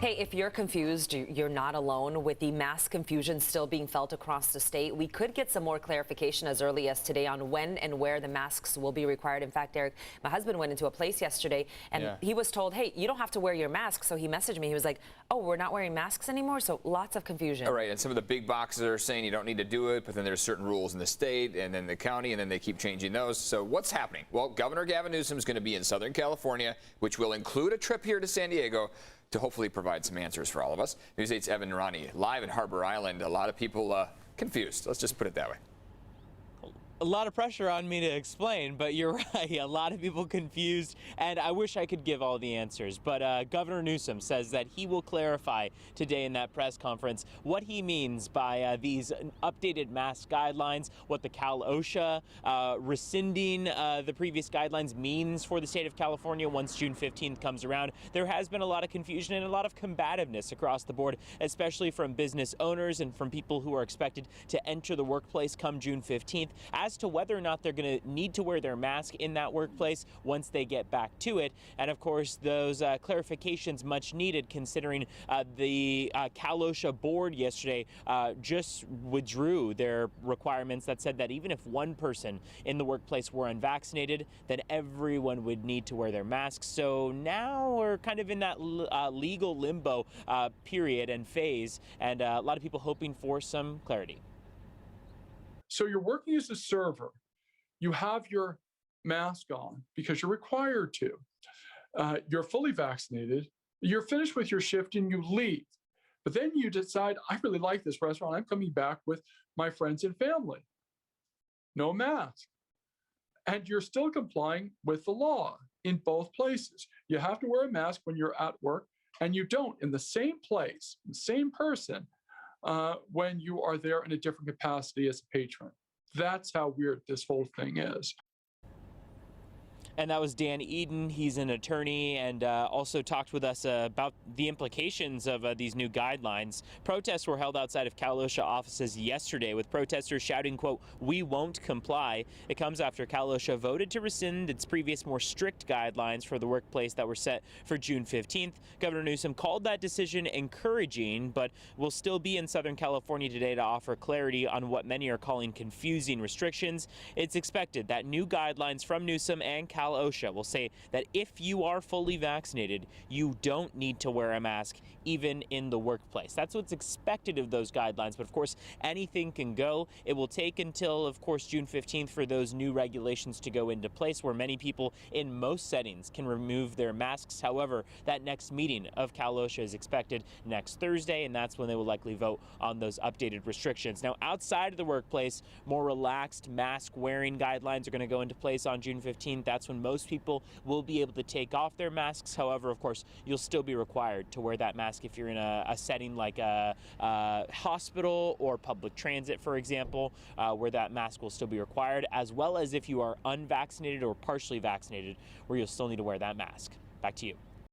Hey, if you're confused, you're not alone. With the mask confusion still being felt across the state, we could get some more clarification as early as today on when and where the masks will be required. In fact, Eric, my husband went into a place yesterday and he was told, hey, you don't have to wear your mask. So he messaged me. He was like, oh, we're not wearing masks anymore. So lots of confusion. All right. And some of the big boxes are saying you don't need to do it, but then there's certain rules in the state and then the county, and then they keep changing those. So what's happening? Well, Governor Gavin Newsom is going to be in Southern California, which will include a trip here to San Diego to hopefully provide some answers for all of us. News 8's Evan Ronnie live in Harbor Island. A lot of people confused. Let's just put it that way. A lot of pressure on me to explain, but you're right. A lot of people confused, and I wish I could give all the answers. But Governor Newsom says that he will clarify today in that press conference what he means by these updated mask guidelines, what the Cal OSHA rescinding the previous guidelines means for the state of California once June 15th comes around. There has been a lot of confusion and a lot of combativeness across the board, especially from business owners and from people who are expected to enter the workplace come June 15th. As to whether or not they're going to need to wear their mask in that workplace once they get back to it. And of course, those clarifications much needed, considering the Cal OSHA board yesterday just withdrew their requirements that said that even if one person in the workplace were unvaccinated, then everyone would need to wear their masks. So now we're kind of in that legal limbo period and phase, and a lot of people hoping for some clarity. So you're working as a server. You have your mask on because you're required to. You're fully vaccinated. You're finished with your shift and you leave. But then you decide, I really like this restaurant. I'm coming back with my friends and family. No mask. And you're still complying with the law in both places. You have to wear a mask when you're at work, and you don't in the same place, the same person, when you are there in a different capacity as a patron. That's how weird this whole thing is. And that was Dan Eden. He's an attorney and also talked with us about the implications of these new guidelines. Protests were held outside of Cal OSHA offices yesterday, with protesters shouting, quote, "We won't comply." It comes after Cal OSHA voted to rescind its previous more strict guidelines for the workplace that were set for June 15th. Governor Newsom called that decision encouraging, but will still be in Southern California today to offer clarity on what many are calling confusing restrictions. It's expected that new guidelines from Newsom and Cal OSHA will say that if you are fully vaccinated, you don't need to wear a mask, even in the workplace. That's what's expected of those guidelines. But of course, anything can go. It will take until, of course, June 15th for those new regulations to go into place, where many people in most settings can remove their masks. However, that next meeting of Cal OSHA is expected next Thursday, and that's when they will likely vote on those updated restrictions. Now, outside of the workplace, more relaxed mask wearing guidelines are going to go into place on June 15th. That's when most people will be able to take off their masks. However, of course, you'll still be required to wear that mask if you're in a setting like a hospital or public transit, for example, where that mask will still be required, as well as if you are unvaccinated or partially vaccinated, where you'll still need to wear that mask. Back to you.